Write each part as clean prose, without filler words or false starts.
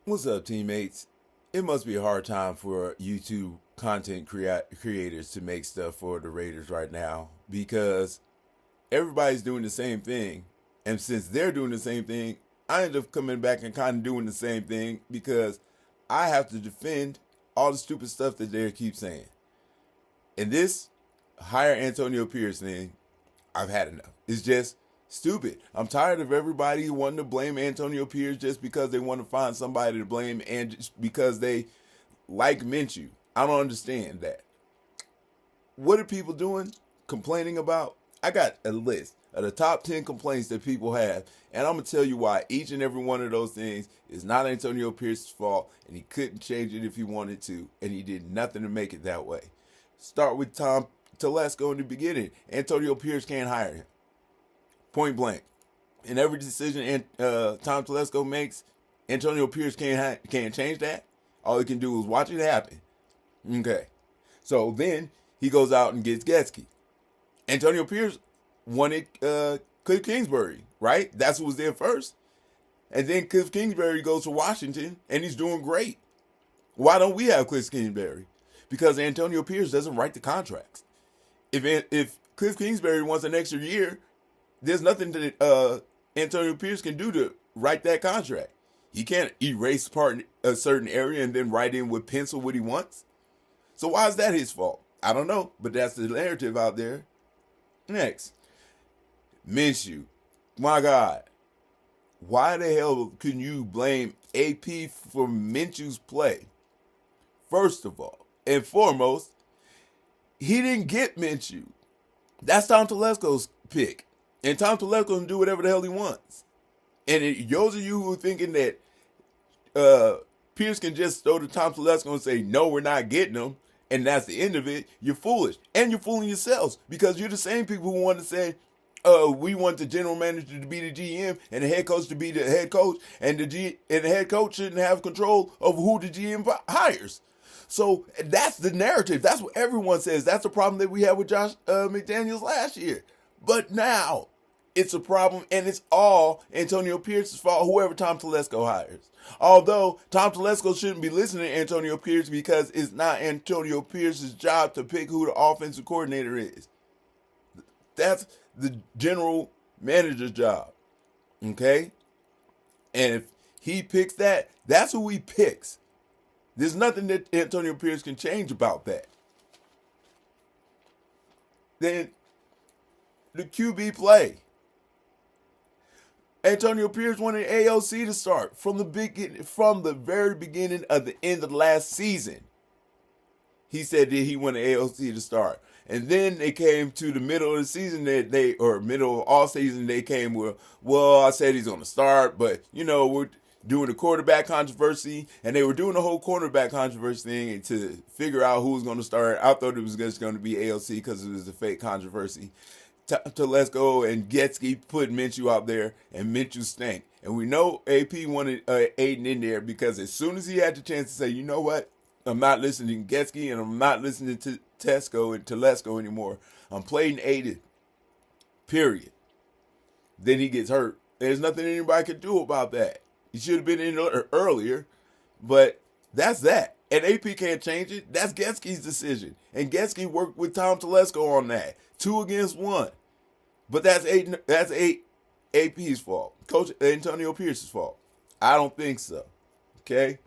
What's up, teammates? It must be a hard time for YouTube content creators to make stuff for the Raiders right now because everybody's doing the same thing. And since they're doing the same thing, I end up coming back and kind of doing the same thing because I have to defend all the stupid stuff that they keep saying. And this hire Antonio Pierce thing, I've had enough. It's just stupid. I'm tired of everybody wanting to blame Antonio Pierce just because they want to find somebody to blame and just because they like Minshew. I don't understand that. What are people doing? Complaining about? I got a list of the top 10 complaints that people have, and I'm going to tell you why each and every one of those things is not Antonio Pierce's fault, and he couldn't change it if he wanted to, and he did nothing to make it that way. Start with Tom Telesco in the beginning. Antonio Pierce can't hire him. Point blank. And every decision Tom Telesco makes, Antonio Pierce can't change that. All he can do is watch it happen. Okay. So then he goes out and gets Getsky. Antonio Pierce wanted Cliff Kingsbury, right? That's who was there first. And then Cliff Kingsbury goes to Washington, and he's doing great. Why don't we have Cliff Kingsbury? Because Antonio Pierce doesn't write the contracts. If Cliff Kingsbury wants an extra year, there's nothing that Antonio Pierce can do to write that contract. He can't erase a certain area and then write in with pencil what he wants. So why is that his fault? I don't know, but that's the narrative out there. Next, Minshew. My God. Why the hell can you blame AP for Minshew's play? First of all, and foremost, he didn't get Minshew. That's Tom Telesco's pick. And Tom Telesco can do whatever the hell he wants. And those of you who are thinking that Pierce can just throw to Tom Telesco and say, no, we're not getting him, and that's the end of it, you're foolish. And you're fooling yourselves because you're the same people who want to say, we want the general manager to be the GM and the head coach to be the head coach, and the head coach shouldn't have control of who the GM hires. So that's the narrative. That's what everyone says. That's the problem that we had with Josh McDaniels last year. But now it's a problem, and it's all Antonio Pierce's fault, whoever Tom Telesco hires. Although Tom Telesco shouldn't be listening to Antonio Pierce because it's not Antonio Pierce's job to pick who the offensive coordinator is. That's the general manager's job. Okay? And if he picks that, that's who he picks. There's nothing that Antonio Pierce can change about that. Then the QB play. Antonio Pierce wanted AOC to start from the very beginning of the end of last season. He said that he wanted AOC to start. And then they came to the middle of the season middle of all season, they came with, well, I said he's going to start, but we're doing the quarterback controversy, and they were doing the whole quarterback controversy thing to figure out who was going to start. I thought it was just going to be AOC because it was a fake controversy. Telesco and Getsky put Minshew out there, and Minshew stank. And we know AP wanted Aiden in there because as soon as he had the chance to say, you know what, I'm not listening to Getsky and I'm not listening to Tesco and Telesco anymore. I'm playing Aiden. Period. Then he gets hurt. There's nothing anybody can do about that. He should have been in earlier, but that's that. And AP can't change it. That's Getsky's decision. And Getsky worked with Tom Telesco on that. 2 against 1. But that's AP's fault. Coach Antonio Pierce's fault. I don't think so. Okay?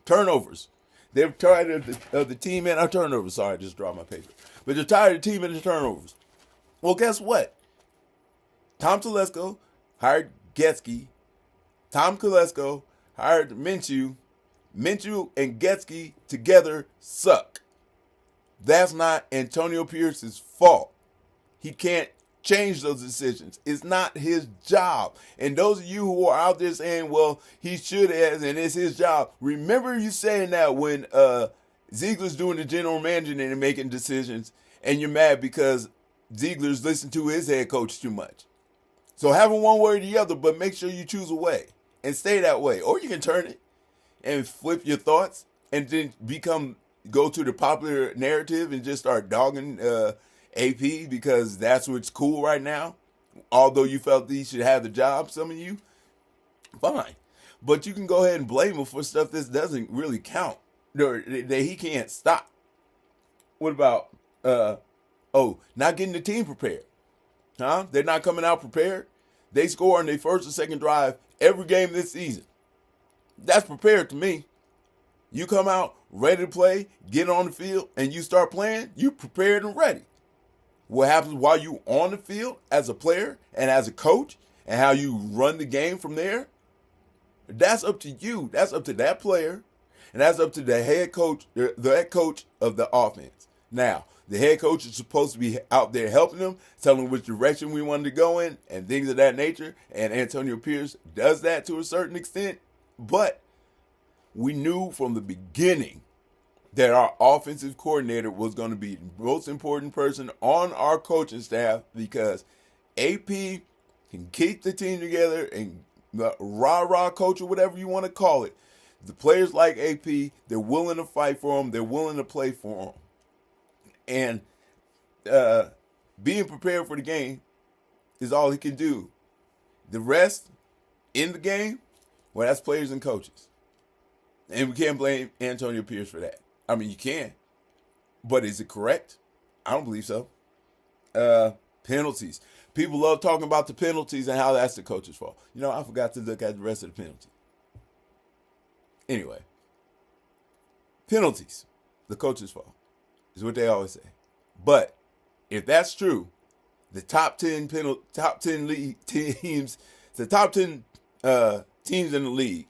Turnovers. They're tired of the team and our turnovers. Sorry, I just dropped my paper. But they're tired of the team and the turnovers. Well, guess what? Tom Telesco hired Getsky. Tom Telesco hired Minshew. Minshew and Getsky together suck. That's not Antonio Pierce's fault. He can't change those decisions. It's not his job. And those of you who are out there saying, well, he should have, and it's his job. Remember you saying that when Ziegler's doing the general managing and making decisions, and you're mad because Ziegler's listening to his head coach too much. So have it one way or the other, but make sure you choose a way and stay that way. Or you can turn it and flip your thoughts and then go to the popular narrative and just start dogging AP because that's what's cool right now. Although you felt that he should have the job, some of you, fine. But you can go ahead and blame him for stuff that doesn't really count, or that he can't stop. What about not getting the team prepared? Huh? They're not coming out prepared. They score on their first or second drive every game this season. That's prepared to me. You come out ready to play, get on the field, and you start playing, you prepared and ready. What happens while you on the field as a player and as a coach and how you run the game from there, that's up to you. That's up to that player, and that's up to the head coach, the head coach of the offense. Now, the head coach is supposed to be out there helping them, telling them which direction we wanted to go in, and things of that nature. And Antonio Pierce does that to a certain extent, but we knew from the beginning that our offensive coordinator was going to be the most important person on our coaching staff, because AP can keep the team together and the rah-rah coach or whatever you want to call it. The players like AP, they're willing to fight for him. They're willing to play for him. And being prepared for the game is all he can do. The rest in the game, well, that's players and coaches. And we can't blame Antonio Pierce for that. I mean, you can. But is it correct? I don't believe so. Penalties. People love talking about the penalties and how that's the coach's fault. You know, I forgot to look at the rest of the penalties. Anyway, penalties, the coach's fault, is what they always say. But if that's true, the top 10 league teams, the top 10 teams in the league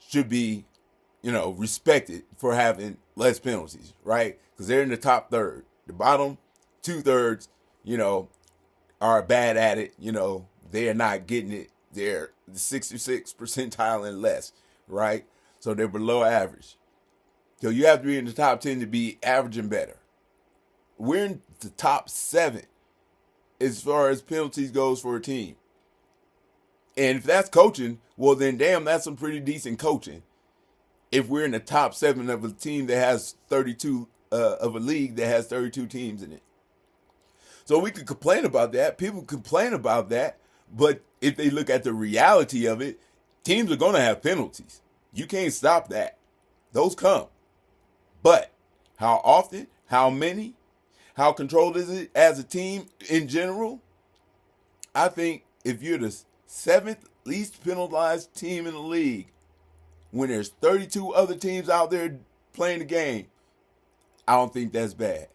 should be, respected for having less penalties, right? Because they're in the top third. The bottom 2/3, are bad at it. They are not getting it. They're the 66th percentile and less, right? So they're below average. So you have to be in the top 10 to be average and better. We're in the top 7 as far as penalties goes for a team. And if that's coaching, well then damn, that's some pretty decent coaching. If we're in the top 7 of a team that has 32, of a league that has 32 teams in it. So we could complain about that. People complain about that. But if they look at the reality of it, teams are going to have penalties. You can't stop that. Those come. But how often, how many, how controlled is it as a team in general? I think if you're the 7th least penalized team in the league, when there's 32 other teams out there playing the game, I don't think that's bad.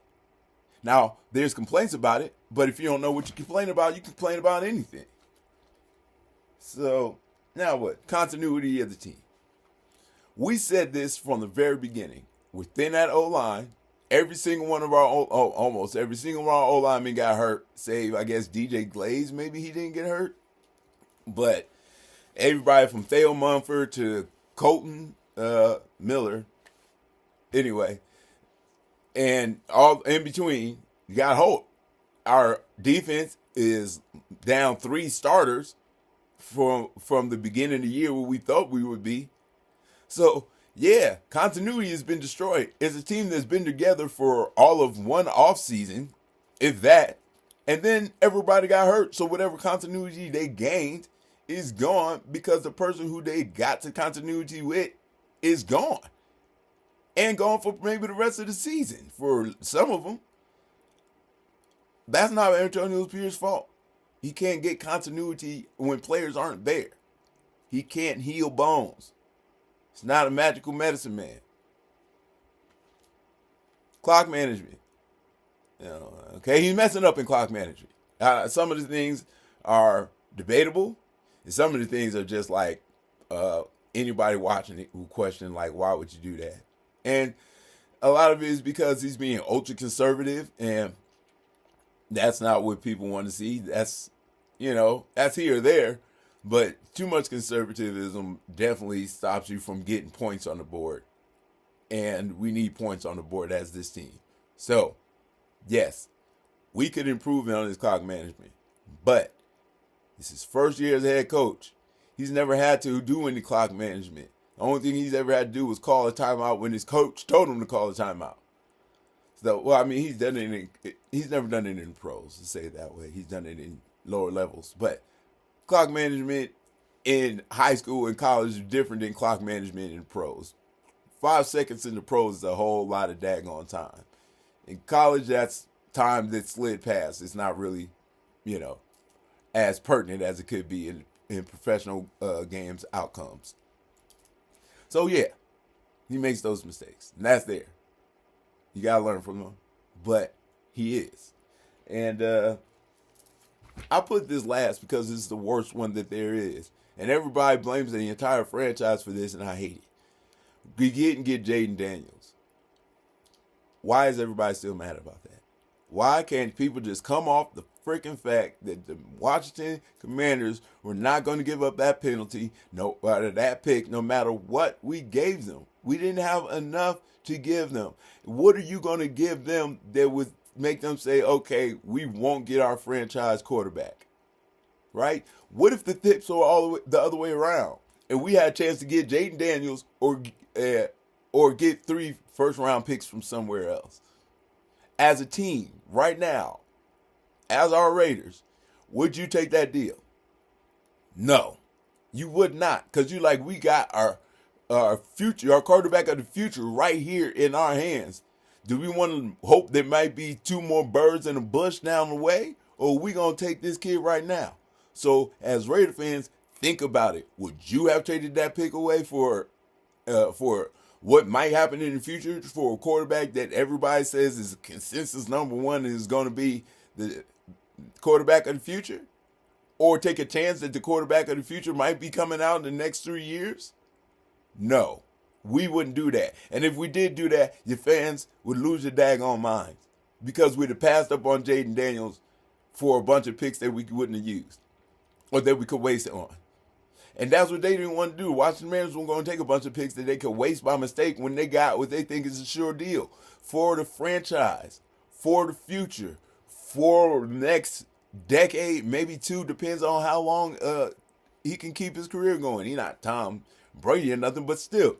Now, there's complaints about it, but if you don't know what you complain about, you complain about anything. So, now what? Continuity of the team. We said this from the very beginning. Within that O-line, every single one of our, almost every single one of our O-linemen got hurt, save, I guess, DJ Glaze, maybe he didn't get hurt. But everybody from Theo Mumford to Colton Miller, anyway, and all in between, you got hope. Our defense is down 3 starters from the beginning of the year where we thought we would be. So, yeah, continuity has been destroyed. It's a team that's been together for all of one offseason, if that, and then everybody got hurt. So whatever continuity they gained is gone because the person who they got to continuity with is gone. And gone for maybe the rest of the season for some of them. That's not Antonio Pierce's fault. He can't get continuity when players aren't there. He can't heal bones. It's not a magical medicine man. Clock management. Okay, he's messing up in clock management. Some of the things are debatable, and some of the things are just like anybody watching it who question, like, why would you do that? And a lot of it is because he's being ultra conservative, and that's not what people want to see. That's here or there. But too much conservatism definitely stops you from getting points on the board. And we need points on the board as this team. So, yes, we could improve on his clock management. But it's his first year as a head coach. He's never had to do any clock management. The only thing he's ever had to do was call a timeout when his coach told him to call a timeout. So, well, I mean, he's never done it in pros, to say it that way. He's done it in lower levels. But clock management, in high school and college is different than clock management in the pros. 5 seconds in the pros is a whole lot of daggone time. In college, that's time that slid past. It's not really, you know, as pertinent as it could be in professional games outcomes. So yeah, he makes those mistakes, and that's there. You gotta learn from him, but he is. And I put this last because it's the worst one that there is, and everybody blames the entire franchise for this, and I hate it. We get Jaden Daniels. Why is everybody still mad about that? Why can't people just come off the freaking fact that the Washington Commanders were not going to give up that penalty, that pick, no matter what we gave them? We didn't have enough to give them. What are you going to give them that would make them say, okay, we won't get our franchise quarterback? Right? What if the tips were all the other way around, and we had a chance to get Jaden Daniels or get 3 first-round picks from somewhere else? As a team, right now, as our Raiders, would you take that deal? No, you would not, because you like, we got our future, our quarterback of the future right here in our hands. Do we want to hope there might be 2 more birds in a bush down the way, or are we going to take this kid right now? So as Raider fans, think about it. Would you have traded that pick away for what might happen in the future for a quarterback that everybody says is consensus number 1 and is going to be the quarterback of the future? Or take a chance that the quarterback of the future might be coming out in the next 3 years? No, we wouldn't do that. And if we did do that, your fans would lose your daggone minds, because we'd have passed up on Jaden Daniels for a bunch of picks that we wouldn't have used or that we could waste it on. And that's what they didn't want to do. Washington Commanders were going to take a bunch of picks that they could waste by mistake when they got what they think is a sure deal for the franchise, for the future, for the next decade, maybe 2, depends on how long he can keep his career going. He's not Tom Brady or nothing, but still,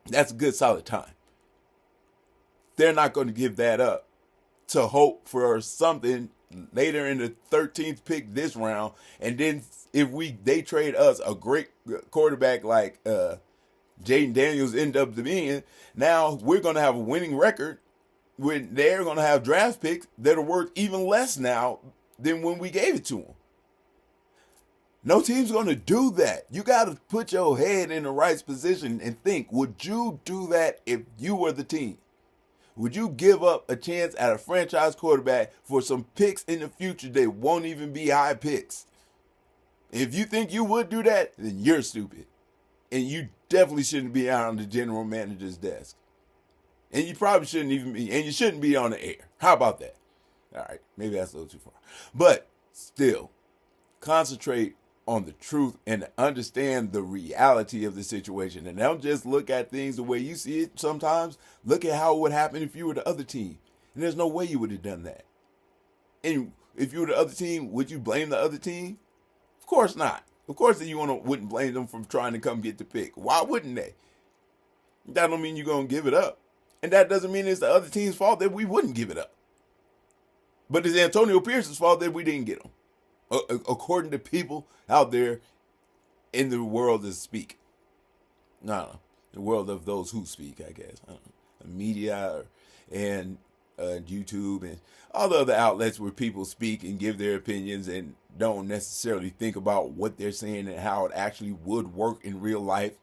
that's a good solid time. They're not going to give that up to hope for something later in the 13th pick this round, and then if they trade us a great quarterback like Jaden Daniels end up being, now we're going to have a winning record when they're going to have draft picks that are worth even less now than when we gave it to them. No team's going to do that. You got to put your head in the right position and think, would you do that if you were the team? Would you give up a chance at a franchise quarterback for some picks in the future that won't even be high picks? If you think you would do that, then you're stupid. And you definitely shouldn't be out on the general manager's desk. And you probably shouldn't even be, and you shouldn't be on the air. How about that? All right, maybe that's a little too far. But still, concentrate on the truth and understand the reality of the situation. And don't just look at things the way you see it sometimes. Look at how it would happen if you were the other team. And there's no way you would have done that. And if you were the other team, would you blame the other team? Of course not. Of course you wouldn't blame them for trying to come get the pick. Why wouldn't they? That don't mean you're going to give it up. And that doesn't mean it's the other team's fault that we wouldn't give it up. But it's Antonio Pierce's fault that we didn't get him, according to people out there in the world that speak. No, the world of those who speak, I guess. I don't know. The media and YouTube and all the other outlets where people speak and give their opinions and don't necessarily think about what they're saying and how it actually would work in real life.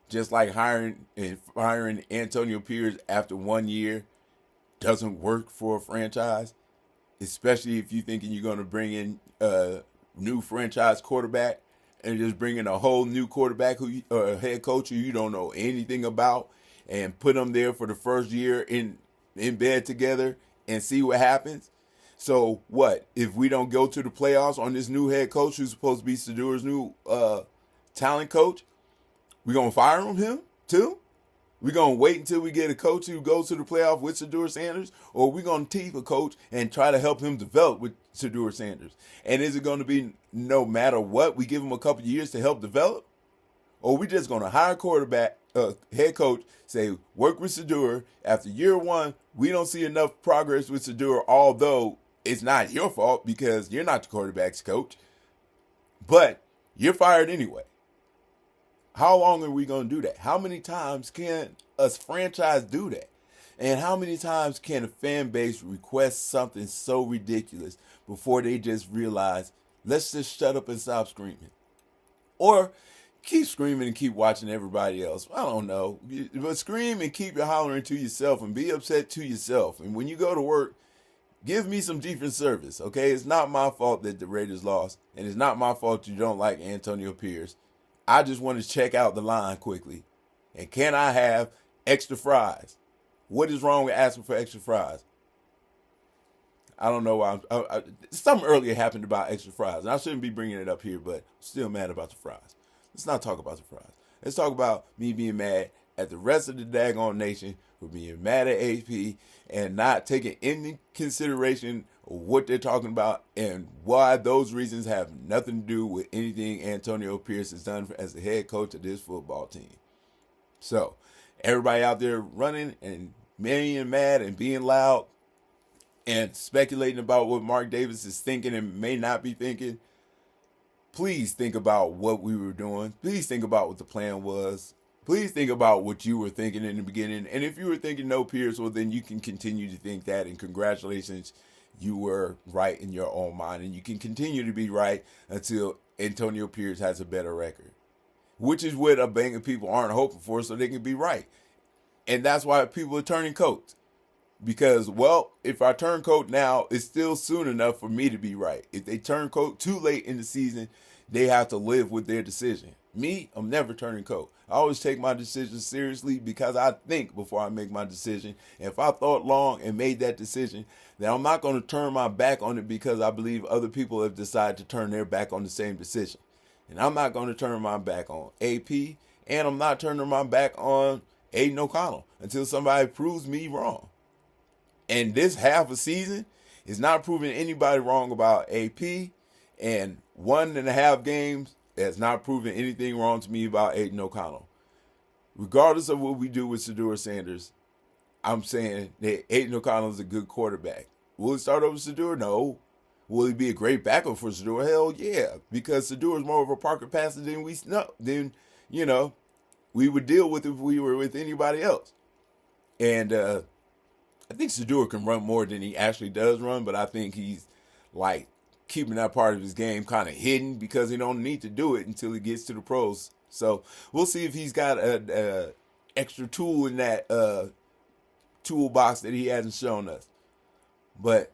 Just like hiring and firing Antonio Pierce after 1 year doesn't work for a franchise, especially if you're thinking you're going to bring in a new franchise quarterback and just bring in a whole new quarterback or a head coach who you don't know anything about and put them there for the first year in bed together and see what happens. So what, if we don't go to the playoffs on this new head coach who's supposed to be Sedour's new talent coach, we going to fire him too? We going to wait until we get a coach who goes to the playoff with Shedeur Sanders? Or we going to keep a coach and try to help him develop with Shedeur Sanders? And is it going to be no matter what, we give him a couple of years to help develop? Or we just going to hire a quarterback, head coach, say, work with Shedeur. After year 1, we don't see enough progress with Shedeur, although it's not your fault because you're not the quarterback's coach. But you're fired anyway. How long are we going to do that? How many times can a franchise do that? And how many times can a fan base request something so ridiculous before they just realize, let's just shut up and stop screaming? Or keep screaming and keep watching everybody else. I don't know. But scream and keep your hollering to yourself and be upset to yourself. And when you go to work, give me some defense service, okay? It's not my fault that the Raiders lost, and it's not my fault you don't like Antonio Pierce. I just want to check out the line quickly. And can I have extra fries? What is wrong with asking for extra fries? I don't know why. Something earlier happened about extra fries, and I shouldn't be bringing it up here, but I'm still mad about the fries. Let's not talk about the fries. Let's talk about me being mad at the rest of the daggone nation for being mad at AP and not taking any consideration of what they're talking about and why those reasons have nothing to do with anything Antonio Pierce has done as the head coach of this football team. So, everybody out there running and being mad and being loud and speculating about what Mark Davis is thinking and may not be thinking, please think about what we were doing. Please think about what the plan was. Please think about what you were thinking in the beginning. And if you were thinking no Pierce, well, then you can continue to think that. And congratulations, you were right in your own mind. And you can continue to be right until Antonio Pierce has a better record, which is what a bank of people aren't hoping for, so they can be right. And that's why people are turning coats. Because, well, if I turn coat now, it's still soon enough for me to be right. If they turn coat too late in the season, they have to live with their decision. Me, I'm never turning coat. I always take my decisions seriously because I think before I make my decision. And if I thought long and made that decision, then I'm not going to turn my back on it because I believe other people have decided to turn their back on the same decision. And I'm not going to turn my back on AP, and I'm not turning my back on Aiden O'Connell until somebody proves me wrong. And this half a season is not proving anybody wrong about AP, and 1.5 games has not proven anything wrong to me about Aiden O'Connell. Regardless of what we do with Shedeur Sanders, I'm saying that Aiden O'Connell is a good quarterback. Will he start over Shedeur? No. Will he be a great backup for Shedeur? Hell yeah, because Shedeur is more of a pocket passer than we would deal with if we were with anybody else. And I think Shedeur can run more than he actually does run, but I think he's like keeping that part of his game kind of hidden because he don't need to do it until he gets to the pros. So we'll see if he's got a extra tool in that toolbox that he hasn't shown us. But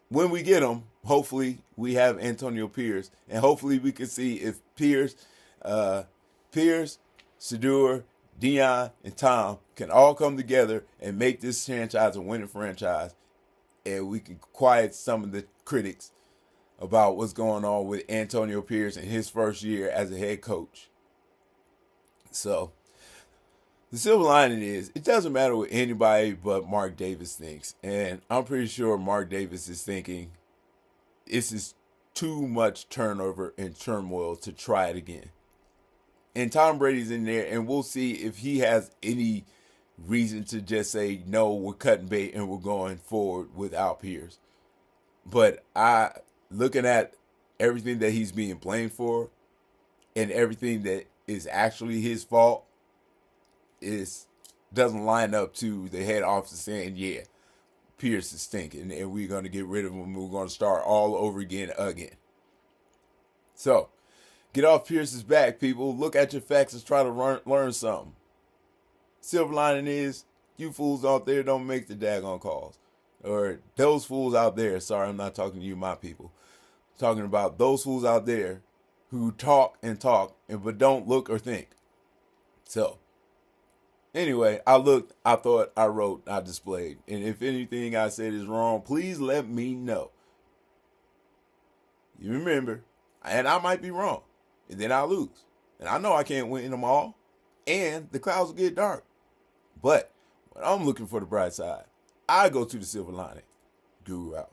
when we get him, hopefully we have Antonio Pierce, and hopefully we can see if Pierce, Shedeur, Dion, and Tom can all come together and make this franchise a winning franchise, and we can quiet some of the critics about what's going on with Antonio Pierce in his first year as a head coach. So, the silver lining is, it doesn't matter what anybody but Mark Davis thinks, and I'm pretty sure Mark Davis is thinking, this is too much turnover and turmoil to try it again. And Tom Brady's in there, and we'll see if he has any reason to just say, no, we're cutting bait and we're going forward without Pierce. But looking at everything that he's being blamed for and everything that is actually his fault, doesn't line up to the head office saying, yeah, Pierce is stinking and we're going to get rid of him and we're going to start all over again. So, get off Pierce's back, people. Look at your facts and try to learn something. Silver lining is, you fools out there don't make the daggone calls. Or those fools out there, sorry, I'm not talking to you, my people. I'm talking about those fools out there who talk, but don't look or think. So, anyway, I looked, I thought, I wrote, I displayed. And if anything I said is wrong, please let me know. You remember, and I might be wrong. And then I'll lose. And I know I can't win them all. And the clouds will get dark. But when I'm looking for the bright side, I go to the silver lining. Guru out.